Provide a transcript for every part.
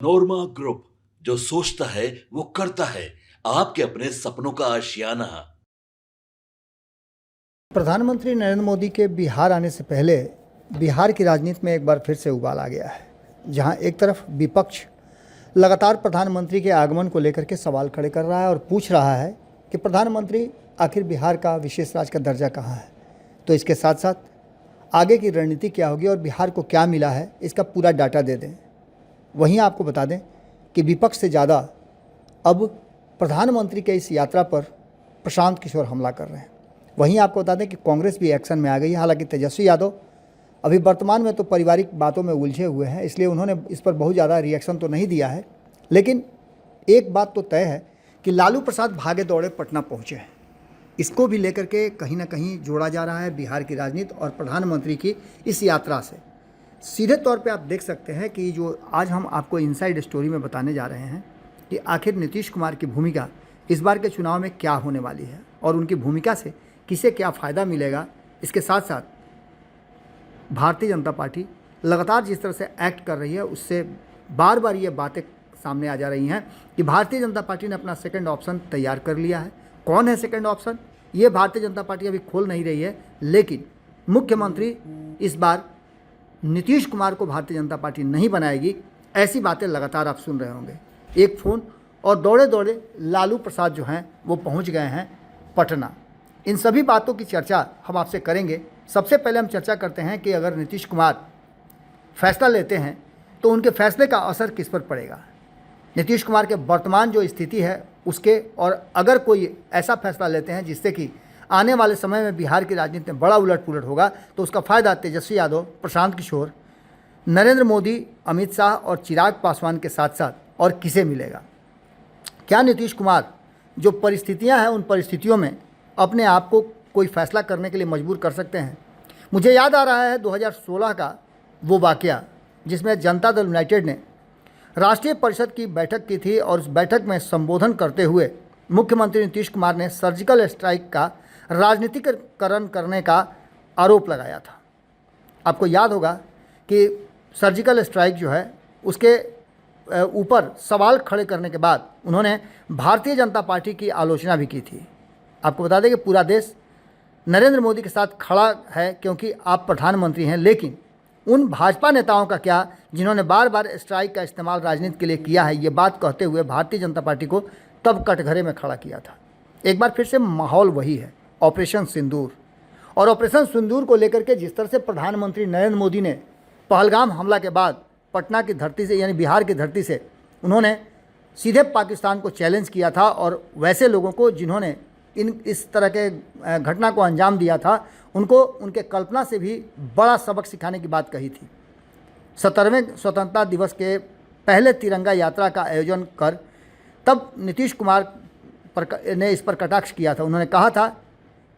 नोरमा group, जो सोचता है वो करता है। आपके अपने सपनों का आशियाना। प्रधानमंत्री नरेंद्र मोदी के बिहार आने से पहले बिहार की राजनीति में एक बार फिर से उबाल आ गया है, जहां एक तरफ विपक्ष लगातार प्रधानमंत्री के आगमन को लेकर के सवाल खड़े कर रहा है और पूछ रहा है कि प्रधानमंत्री आखिर बिहार का विशेष राज्य का दर्जा कहाँ है। तो इसके साथ साथ आगे की रणनीति क्या होगी और बिहार को क्या मिला है, इसका पूरा डाटा दे दें। वहीं आपको बता दें कि विपक्ष से ज़्यादा अब प्रधानमंत्री के इस यात्रा पर प्रशांत किशोर हमला कर रहे हैं। वहीं आपको बता दें कि कांग्रेस भी एक्शन में आ गई है। हालांकि तेजस्वी यादव अभी वर्तमान में तो पारिवारिक बातों में उलझे हुए हैं, इसलिए उन्होंने इस पर बहुत ज़्यादा रिएक्शन तो नहीं दिया है। लेकिन एक बात तो तय है कि लालू प्रसाद भागे दौड़े पटना पहुँचे हैं। इसको भी लेकर के कहीं ना कहीं जोड़ा जा रहा है बिहार की राजनीति और प्रधानमंत्री की इस यात्रा से। सीधे तौर पे आप देख सकते हैं कि जो आज हम आपको इनसाइड स्टोरी में बताने जा रहे हैं कि आखिर नीतीश कुमार की भूमिका इस बार के चुनाव में क्या होने वाली है और उनकी भूमिका से किसे क्या फ़ायदा मिलेगा। इसके साथ साथ भारतीय जनता पार्टी लगातार जिस तरह से एक्ट कर रही है, उससे बार बार ये बातें सामने आ जा रही हैं कि भारतीय जनता पार्टी ने अपना सेकंड ऑप्शन तैयार कर लिया है। कौन है सेकंड ऑप्शन, ये भारतीय जनता पार्टी अभी खोल नहीं रही है, लेकिन मुख्यमंत्री इस बार नीतीश कुमार को भारतीय जनता पार्टी नहीं बनाएगी, ऐसी बातें लगातार आप सुन रहे होंगे। एक फ़ोन और दौड़े दौड़े लालू प्रसाद जो हैं वो पहुंच गए हैं पटना। इन सभी बातों की चर्चा हम आपसे करेंगे। सबसे पहले हम चर्चा करते हैं कि अगर नीतीश कुमार फैसला लेते हैं तो उनके फैसले का असर किस पर पड़ेगा, नीतीश कुमार के वर्तमान जो स्थिति है उसके, और अगर कोई ऐसा फैसला लेते हैं जिससे कि आने वाले समय में बिहार की राजनीति में बड़ा उलट पुलट होगा, तो उसका फ़ायदा तेजस्वी यादव, प्रशांत किशोर, नरेंद्र मोदी, अमित शाह और चिराग पासवान के साथ साथ और किसे मिलेगा। क्या नीतीश कुमार जो परिस्थितियां हैं उन परिस्थितियों में अपने आप को कोई फैसला करने के लिए मजबूर कर सकते हैं। मुझे याद आ रहा है 2016 का वो वाक़या जिसमें जनता दल यूनाइटेड ने राष्ट्रीय परिषद की बैठक की थी और उस बैठक में संबोधन करते हुए मुख्यमंत्री नीतीश कुमार ने सर्जिकल स्ट्राइक का राजनीतिकरण करने का आरोप लगाया था। आपको याद होगा कि सर्जिकल स्ट्राइक जो है उसके ऊपर सवाल खड़े करने के बाद उन्होंने भारतीय जनता पार्टी की आलोचना भी की थी। आपको बता दें कि पूरा देश नरेंद्र मोदी के साथ खड़ा है क्योंकि आप प्रधानमंत्री हैं, लेकिन उन भाजपा नेताओं का क्या जिन्होंने बार बार स्ट्राइक का इस्तेमाल राजनीति के लिए किया है, ये बात कहते हुए भारतीय जनता पार्टी को तब कटघरे में खड़ा किया था। एक बार फिर से माहौल वही है, ऑपरेशन सिंदूर। और ऑपरेशन सिंदूर को लेकर के जिस तरह से प्रधानमंत्री नरेंद्र मोदी ने पहलगाम हमला के बाद पटना की धरती से यानी बिहार की धरती से उन्होंने सीधे पाकिस्तान को चैलेंज किया था और वैसे लोगों को जिन्होंने इस तरह के घटना को अंजाम दिया था उनको उनके कल्पना से भी बड़ा सबक सिखाने की बात कही थी। 17वें स्वतंत्रता दिवस के पहले तिरंगा यात्रा का आयोजन कर तब नीतीश कुमार ने इस पर कटाक्ष किया था। उन्होंने कहा था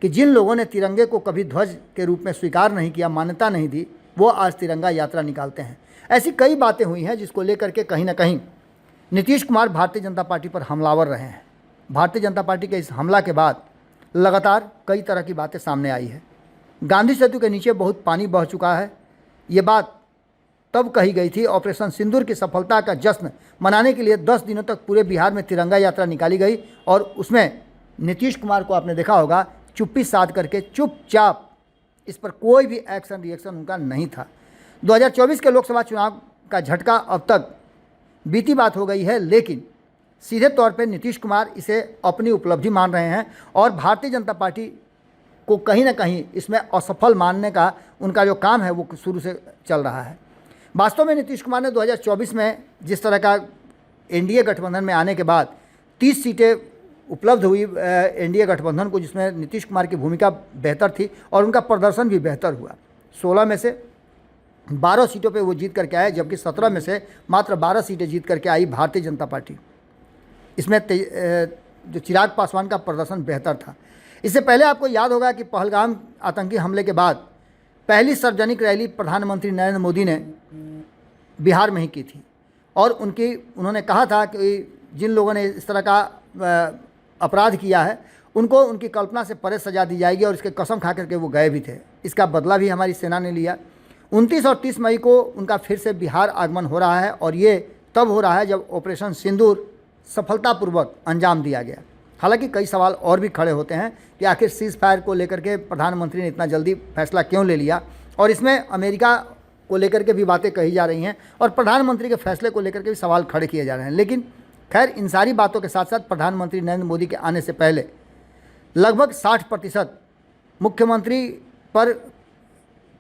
कि जिन लोगों ने तिरंगे को कभी ध्वज के रूप में स्वीकार नहीं किया, मान्यता नहीं दी, वो आज तिरंगा यात्रा निकालते हैं। ऐसी कई बातें हुई हैं जिसको लेकर के कहीं ना कहीं नीतीश कुमार भारतीय जनता पार्टी पर हमलावर रहे हैं। भारतीय जनता पार्टी के इस हमला के बाद लगातार कई तरह की बातें सामने आई है। गांधी सेतु के नीचे बहुत पानी बह चुका है, ये बात तब कही गई थी। ऑपरेशन सिंदूर की सफलता का जश्न मनाने के लिए 10 दिनों तक पूरे बिहार में तिरंगा यात्रा निकाली गई और उसमें नीतीश कुमार को आपने देखा होगा चुप्पी साध करके चुपचाप, इस पर कोई भी एक्शन रिएक्शन उनका नहीं था। 2024 के लोकसभा चुनाव का झटका अब तक बीती बात हो गई है, लेकिन सीधे तौर पर नीतीश कुमार इसे अपनी उपलब्धि मान रहे हैं और भारतीय जनता पार्टी को कहीं ना कहीं इसमें असफल मानने का उनका जो काम है वो शुरू से चल रहा है। वास्तव में नीतीश कुमार ने 2024 में जिस तरह का एनडीए गठबंधन में आने के बाद 30 सीटें उपलब्ध हुई एनडीए गठबंधन को, जिसमें नीतीश कुमार की भूमिका बेहतर थी और उनका प्रदर्शन भी बेहतर हुआ। 16 में से 12 सीटों पे वो जीत करके आए, जबकि 17 में से मात्र 12 सीटें जीत करके आई भारतीय जनता पार्टी। इसमें जो चिराग पासवान का प्रदर्शन बेहतर था। इससे पहले आपको याद होगा कि पहलगाम आतंकी हमले के बाद पहली सार्वजनिक रैली प्रधानमंत्री नरेंद्र मोदी ने बिहार में ही की थी और उन्होंने कहा था कि जिन लोगों ने इस तरह का अपराध किया है उनको उनकी कल्पना से परे सजा दी जाएगी और इसके कसम खा करके वो गए भी थे। इसका बदला भी हमारी सेना ने लिया। 29 और 30 मई को उनका फिर से बिहार आगमन हो रहा है और ये तब हो रहा है जब ऑपरेशन सिंदूर सफलतापूर्वक अंजाम दिया गया। हालांकि कई सवाल और भी खड़े होते हैं कि आखिर सीज़ फायर को लेकर के प्रधानमंत्री ने इतना जल्दी फैसला क्यों ले लिया, और इसमें अमेरिका को लेकर के भी बातें कही जा रही हैं और प्रधानमंत्री के फैसले को लेकर के भी सवाल खड़े किए जा रहे हैं। लेकिन खैर, इन सारी बातों के साथ साथ प्रधानमंत्री नरेंद्र मोदी के आने से पहले लगभग 60% मुख्यमंत्री पर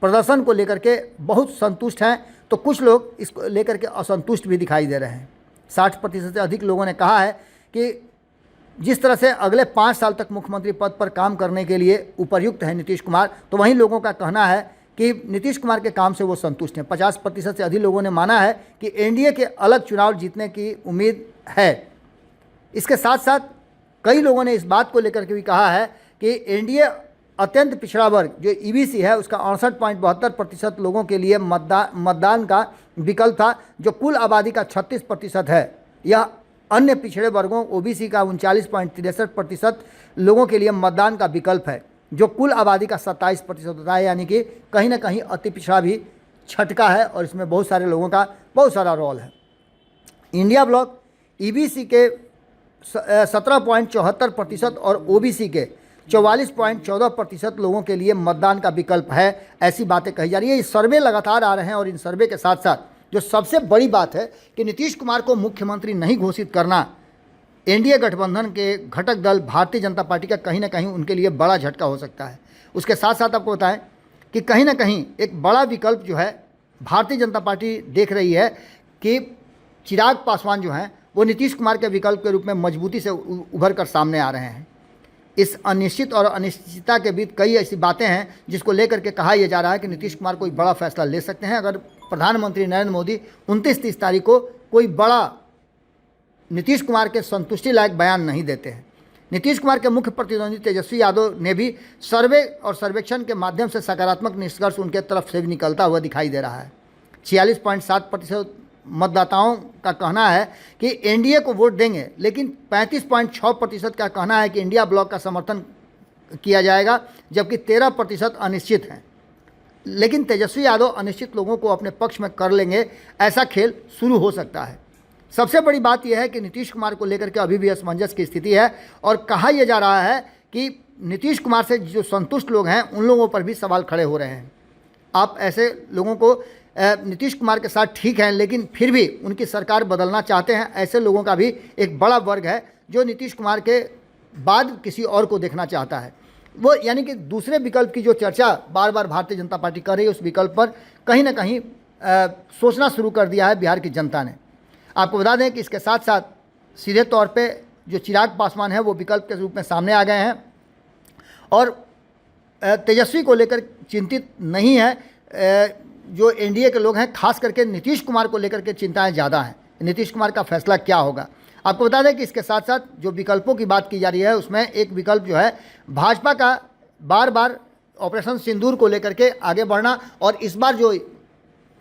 प्रदर्शन को लेकर के बहुत संतुष्ट हैं, तो कुछ लोग इसको लेकर के असंतुष्ट भी दिखाई दे रहे हैं। 60% से अधिक लोगों ने कहा है कि जिस तरह से अगले 5 साल तक मुख्यमंत्री पद पर काम करने के लिए उपयुक्त है नीतीश कुमार, तो वहीं लोगों का कहना है कि नीतीश कुमार के काम से वो संतुष्ट हैं। 50% से अधिक लोगों ने माना है कि एनडीए के अलग चुनाव जीतने की उम्मीद है। इसके साथ साथ कई लोगों ने इस बात को लेकर के भी कहा है कि एनडीए अत्यंत पिछड़ा वर्ग जो ईबीसी है उसका 68.72% लोगों के लिए मतदान का विकल्प था, जो कुल आबादी का 36% है। यह अन्य पिछड़े वर्गों ओबीसी का 39.63% लोगों के लिए मतदान का विकल्प है, जो कुल आबादी का 27% होता है। यानी कि कहीं ना कहीं अति पिछड़ा भी छटका है और इसमें बहुत सारे लोगों का बहुत सारा रोल है। इंडिया ब्लॉक ईबीसी के 17.74% और ओबीसी के 44.14% लोगों के लिए मतदान का विकल्प है, ऐसी बातें कही जा रही है। ये सर्वे लगातार आ रहे हैं और इन सर्वे के साथ साथ जो सबसे बड़ी बात है कि नीतीश कुमार को मुख्यमंत्री नहीं घोषित करना एनडीए गठबंधन के घटक दल भारतीय जनता पार्टी का कहीं ना कहीं उनके लिए बड़ा झटका हो सकता है। उसके साथ साथ आपको बताएं कि कहीं ना कहीं एक बड़ा विकल्प जो है भारतीय जनता पार्टी देख रही है कि चिराग पासवान जो हैं वो नीतीश कुमार के विकल्प के रूप में मजबूती से उभर कर सामने आ रहे हैं। इस अनिश्चित और अनिश्चितता के बीच कई ऐसी बातें हैं जिसको लेकर के कहा यह जा रहा है कि नीतीश कुमार कोई बड़ा फैसला ले सकते हैं अगर प्रधानमंत्री नरेंद्र मोदी 29-30 तारीख को कोई बड़ा नीतीश कुमार के संतुष्टि लायक बयान नहीं देते हैं। नीतीश कुमार के मुख्य प्रतिद्वंदी तेजस्वी यादव ने भी सर्वे और सर्वेक्षण के माध्यम से सकारात्मक निष्कर्ष उनके तरफ से भी निकलता हुआ दिखाई दे रहा है। 46.7% मतदाताओं का कहना है कि एनडीए को वोट देंगे, लेकिन 35.6% का कहना है कि इंडिया ब्लॉक का समर्थन किया जाएगा, जबकि 13% अनिश्चित हैं। लेकिन तेजस्वी यादव अनिश्चित लोगों को अपने पक्ष में कर लेंगे, ऐसा खेल शुरू हो सकता है। सबसे बड़ी बात यह है कि नीतीश कुमार को लेकर के अभी भी असमंजस की स्थिति है और कहा यह जा रहा है कि नीतीश कुमार से जो संतुष्ट लोग हैं उन लोगों पर भी सवाल खड़े हो रहे हैं। आप ऐसे लोगों को नीतीश कुमार के साथ ठीक हैं, लेकिन फिर भी उनकी सरकार बदलना चाहते हैं, ऐसे लोगों का भी एक बड़ा वर्ग है जो नीतीश कुमार के बाद किसी और को देखना चाहता है। वो यानी कि दूसरे विकल्प की जो चर्चा बार बार भारतीय जनता पार्टी कर रही है, उस विकल्प पर कहीं ना कहीं सोचना शुरू कर दिया है बिहार की जनता ने। आपको बता दें कि इसके साथ साथ सीधे तौर पे जो चिराग पासवान है वो विकल्प के रूप में सामने आ गए हैं और तेजस्वी को लेकर चिंतित नहीं है। जो एनडीए के लोग हैं, खास करके नीतीश कुमार को लेकर के चिंताएं ज़्यादा हैं। नीतीश कुमार का फैसला क्या होगा। आपको बता दें कि इसके साथ साथ जो विकल्पों की बात की जा रही है उसमें एक विकल्प जो है भाजपा का बार बार ऑपरेशन सिंदूर को लेकर के आगे बढ़ना, और इस बार जो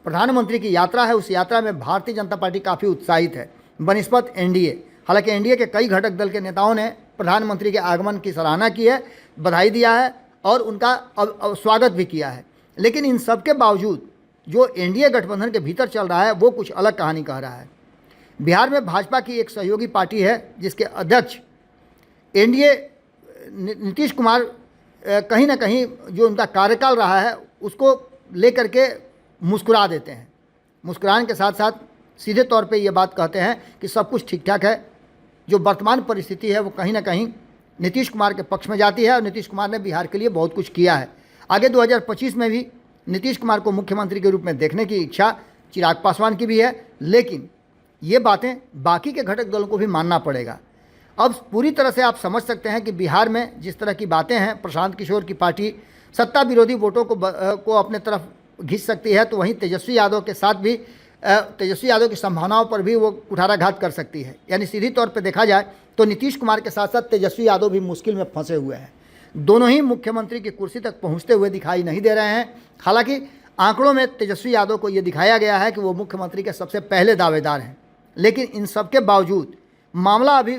प्रधानमंत्री की यात्रा है उस यात्रा में भारतीय जनता पार्टी काफ़ी उत्साहित है बनिस्पत एनडीए। हालांकि एनडीए के कई घटक दल के नेताओं ने प्रधानमंत्री के आगमन की सराहना की है, बधाई दिया है और उनका स्वागत भी किया है। लेकिन इन सब के बावजूद जो एनडीए गठबंधन के भीतर चल रहा है वो कुछ अलग कहानी कह रहा है। बिहार में भाजपा की एक सहयोगी पार्टी है जिसके अध्यक्ष एनडीए नीतीश कुमार कहीं ना कहीं जो उनका कार्यकाल रहा है उसको लेकर के मुस्कुरा देते हैं। मुस्कुराने के साथ साथ सीधे तौर पे ये बात कहते हैं कि सब कुछ ठीक ठाक है। जो वर्तमान परिस्थिति है वो कहीं ना कहीं नीतीश कुमार के पक्ष में जाती है और नीतीश कुमार ने बिहार के लिए बहुत कुछ किया है। आगे 2025 में भी नीतीश कुमार को मुख्यमंत्री के रूप में देखने की इच्छा चिराग पासवान की भी है, लेकिन ये बातें बाकी के घटक दलों को भी मानना पड़ेगा। अब पूरी तरह से आप समझ सकते हैं कि बिहार में जिस तरह की बातें हैं, प्रशांत किशोर की पार्टी सत्ता विरोधी वोटों को अपने तरफ घिंच सकती है, तो वहीं तेजस्वी यादव के साथ भी तेजस्वी यादव की संभावनाओं पर भी वो कुठाराघात कर सकती है। यानी सीधी तौर पर देखा जाए तो नीतीश कुमार के साथ साथ तेजस्वी यादव भी मुश्किल में फंसे हुए हैं। दोनों ही मुख्यमंत्री की कुर्सी तक पहुंचते हुए दिखाई नहीं दे रहे हैं। हालांकि आंकड़ों में तेजस्वी यादव को ये दिखाया गया है कि वो मुख्यमंत्री के सबसे पहले दावेदार हैं, लेकिन इन सब के बावजूद मामला अभी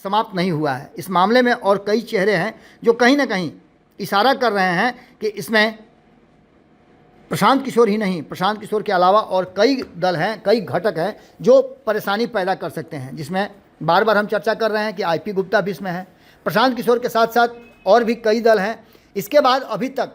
समाप्त नहीं हुआ है। इस मामले में और कई चेहरे हैं जो कहीं ना कहीं इशारा कर रहे हैं कि इसमें प्रशांत किशोर ही नहीं, प्रशांत किशोर के अलावा और कई दल हैं, कई घटक हैं जो परेशानी पैदा कर सकते हैं, जिसमें बार बार हम चर्चा कर रहे हैं कि आईपी गुप्ता भी इसमें है। प्रशांत किशोर के साथ साथ और भी कई दल हैं। इसके बाद अभी तक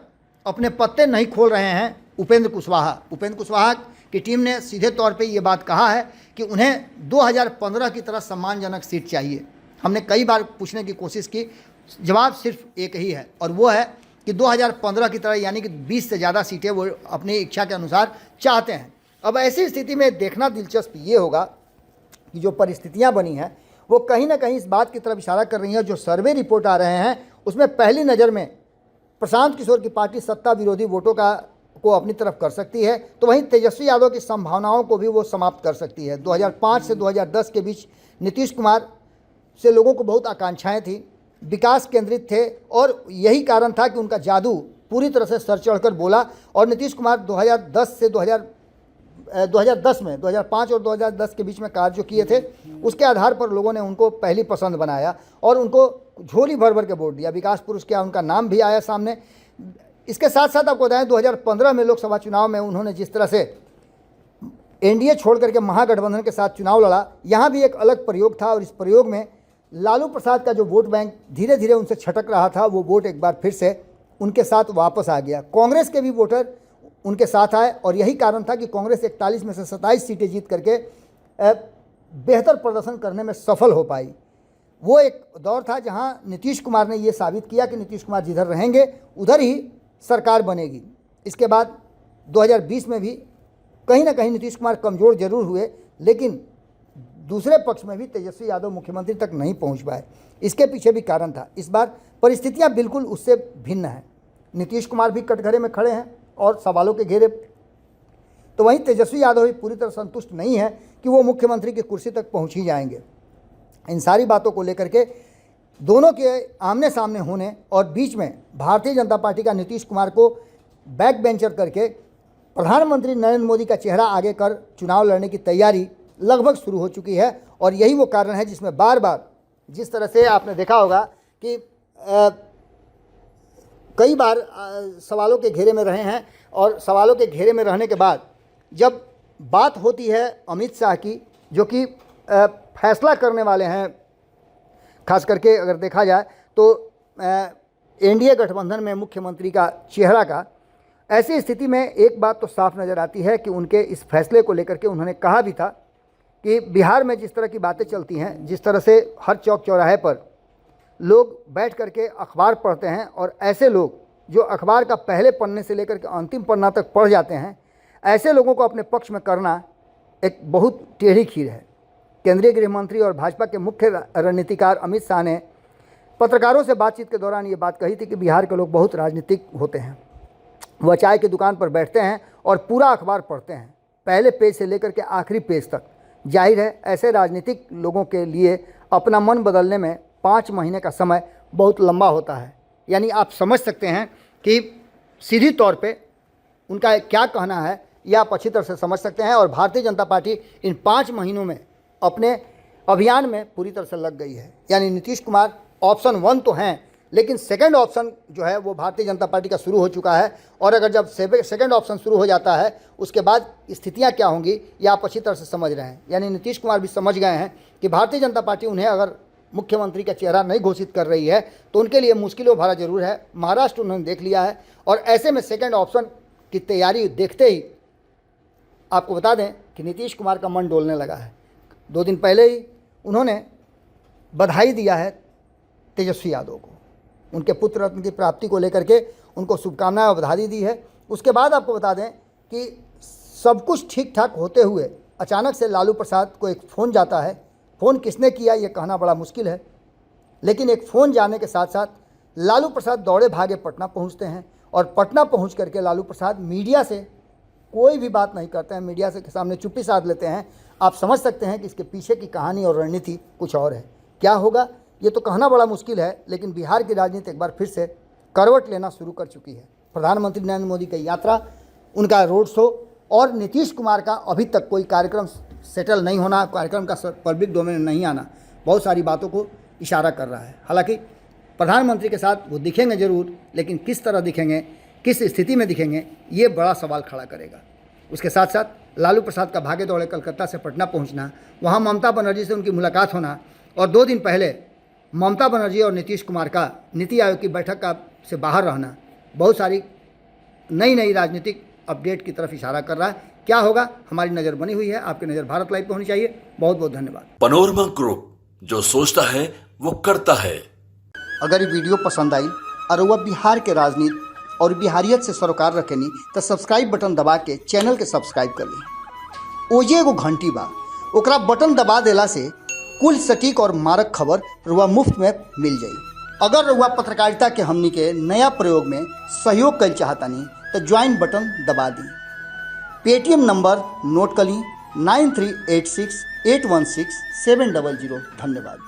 अपने पत्ते नहीं खोल रहे हैं उपेंद्र कुशवाहा। उपेंद्र कुशवाहा की टीम ने सीधे तौर पे ये बात कहा है कि उन्हें 2015 की तरह सम्मानजनक सीट चाहिए। हमने कई बार पूछने की कोशिश की, जवाब सिर्फ एक ही है और वो है कि 2015 की तरह यानी कि 20 से ज़्यादा सीटें वो अपनी इच्छा के अनुसार चाहते हैं। अब ऐसी स्थिति में देखना दिलचस्प ये होगा कि जो परिस्थितियां बनी हैं वो कहीं ना कहीं इस बात की तरफ इशारा कर रही हैं, जो सर्वे रिपोर्ट आ रहे हैं उसमें पहली नज़र में प्रशांत किशोर की पार्टी सत्ता विरोधी वोटों को अपनी तरफ कर सकती है, तो वहीं तेजस्वी यादव की संभावनाओं को भी वो समाप्त कर सकती है। 2005 से 2010 के बीच नीतीश कुमार से लोगों को बहुत आकांक्षाएं थी, विकास केंद्रित थे और यही कारण था कि उनका जादू पूरी तरह से सर चढ़कर बोला। और नीतीश कुमार 2005 और 2010 के बीच में कार्य जो किए थे उसके आधार पर लोगों ने उनको पहली पसंद बनाया और उनको झोली भर भर के वोट दिया। विकास पुरुष क्या उनका नाम भी आया सामने। इसके साथ साथ आपको बताएं 2015 में लोकसभा चुनाव में उन्होंने जिस तरह से एनडीए छोड़ करके महागठबंधन के साथ चुनाव लड़ा, यहाँ भी एक अलग प्रयोग था और इस प्रयोग में लालू प्रसाद का जो वोट बैंक धीरे धीरे उनसे छटक रहा था वो वोट एक बार फिर से उनके साथ वापस आ गया। कांग्रेस के भी वोटर उनके साथ आए और यही कारण था कि कांग्रेस 41 में से 27 सीटें जीत करके बेहतर प्रदर्शन करने में सफल हो पाई। वो एक दौर था जहां नीतीश कुमार ने ये साबित किया कि नीतीश कुमार जिधर रहेंगे उधर ही सरकार बनेगी। इसके बाद 2020 में भी कहीं ना कहीं नीतीश कुमार कमज़ोर जरूर हुए, लेकिन दूसरे पक्ष में भी तेजस्वी यादव मुख्यमंत्री तक नहीं पहुंच पाए। इसके पीछे भी कारण था। इस बार परिस्थितियां बिल्कुल उससे भिन्न हैं। नीतीश कुमार भी कटघरे में खड़े हैं और सवालों के घेरे, तो वहीं तेजस्वी यादव भी पूरी तरह संतुष्ट नहीं है कि वो मुख्यमंत्री की कुर्सी तक पहुंच ही जाएंगे। इन सारी बातों को लेकर के दोनों के आमने सामने होने और बीच में भारतीय जनता पार्टी का नीतीश कुमार को बैक बेंचर करके प्रधानमंत्री नरेंद्र मोदी का चेहरा आगे कर चुनाव लड़ने की तैयारी लगभग शुरू हो चुकी है। और यही वो कारण है जिसमें बार बार जिस तरह से आपने देखा होगा कि कई बार सवालों के घेरे में रहे हैं और सवालों के घेरे में रहने के बाद जब बात होती है अमित शाह की, जो कि फैसला करने वाले हैं, खास करके अगर देखा जाए तो एनडीए गठबंधन में मुख्यमंत्री का चेहरा का, ऐसी स्थिति में एक बात तो साफ नज़र आती है कि उनके इस फैसले को लेकर के उन्होंने कहा भी था कि बिहार में जिस तरह की बातें चलती हैं, जिस तरह से हर चौक चौराहे पर लोग बैठ करके अखबार पढ़ते हैं और ऐसे लोग जो अखबार का पहले पन्ने से लेकर के अंतिम पन्ना तक पढ़ जाते हैं, ऐसे लोगों को अपने पक्ष में करना एक बहुत टेढ़ी खीर है। केंद्रीय गृह मंत्री और भाजपा के मुख्य रणनीतिकार अमित शाह ने पत्रकारों से बातचीत के दौरान ये बात कही थी कि बिहार के लोग बहुत राजनीतिक होते हैं। वह चाय की दुकान पर बैठते हैं और पूरा अखबार पढ़ते हैं, पहले पेज से लेकर के आखिरी पेज तक। जाहिर है ऐसे राजनीतिक लोगों के लिए अपना मन बदलने में 5 महीने का समय बहुत लंबा होता है। यानी आप समझ सकते हैं कि सीधी तौर पे उनका क्या कहना है, यह आप अच्छी तरह से समझ सकते हैं। और भारतीय जनता पार्टी इन 5 महीनों में अपने अभियान में पूरी तरह से लग गई है। यानी नीतीश कुमार ऑप्शन 1 तो हैं, लेकिन सेकंड ऑप्शन जो है वो भारतीय जनता पार्टी का शुरू हो चुका है। और अगर जब सेकंड ऑप्शन शुरू हो जाता है उसके बाद स्थितियां क्या होंगी ये आप अच्छी तरह से समझ रहे हैं। यानी नीतीश कुमार भी समझ गए हैं कि भारतीय जनता पार्टी उन्हें अगर मुख्यमंत्री का चेहरा नहीं घोषित कर रही है तो उनके लिए मुश्किलों भरा जरूर है। महाराष्ट्र उन्होंने देख लिया है और ऐसे में सेकंड ऑप्शन की तैयारी देखते ही आपको बता दें कि नीतीश कुमार का मन डोलने लगा है। 2 दिन पहले ही उन्होंने बधाई दिया है तेजस्वी यादव को, उनके पुत्र रत्न की प्राप्ति को लेकर के उनको शुभकामनाएं और बधाई दी है। उसके बाद आपको बता दें कि सब कुछ ठीक ठाक होते हुए अचानक से लालू प्रसाद को एक फ़ोन जाता है। फ़ोन किसने किया ये कहना बड़ा मुश्किल है, लेकिन एक फ़ोन जाने के साथ साथ लालू प्रसाद दौड़े भागे पटना पहुंचते हैं और पटना पहुंच करके लालू प्रसाद मीडिया से कोई भी बात नहीं करते हैं, मीडिया से के सामने चुप्पी साध लेते हैं। आप समझ सकते हैं कि इसके पीछे की कहानी और रणनीति कुछ और है। क्या होगा ये तो कहना बड़ा मुश्किल है, लेकिन बिहार की राजनीति एक बार फिर से करवट लेना शुरू कर चुकी है। प्रधानमंत्री नरेंद्र मोदी की यात्रा, उनका रोड शो और नीतीश कुमार का अभी तक कोई कार्यक्रम सेटल नहीं होना, कार्यक्रम का पब्लिक डोमेन में नहीं आना, बहुत सारी बातों को इशारा कर रहा है। हालांकि प्रधानमंत्री के साथ वो दिखेंगे ज़रूर, लेकिन किस तरह दिखेंगे किस स्थिति में दिखेंगे, ये बड़ा सवाल खड़ा करेगा। उसके साथ साथ लालू प्रसाद का भागे दौड़े कलकत्ता से पटना पहुंचना, वहां ममता बनर्जी से उनकी मुलाकात होना और 2 दिन पहले ममता बनर्जी और नीतीश कुमार का नीति आयोग की बैठक का से बाहर रहना, बहुत सारी नई राजनीतिक अपडेट की तरफ इशारा कर रहा है। क्या होगा, हमारी नज़र बनी हुई है। आपकी नज़र भारत लाइव पे होनी चाहिए। बहुत बहुत धन्यवाद। पनोरमा ग्रुप, जो सोचता है वो करता है। अगर ये वीडियो पसंद आई और वह बिहार के राजनीति और बिहारियत से सरोकार रखेनी तो सब्सक्राइब बटन दबा के चैनल के सब्सक्राइब कर ली। ओजे एगो घंटी बा, ओकरा बटन दबा देला से कुल सटीक और मारक खबर रुआ मुफ्त में मिल जाई। अगर रुआ पत्रकारिता के हमनी के नया प्रयोग में सहयोग कर चाहतानी तो ज्वाइन बटन दबा दी। पेटीएम नंबर नोट कर ली 9386816700। धन्यवाद।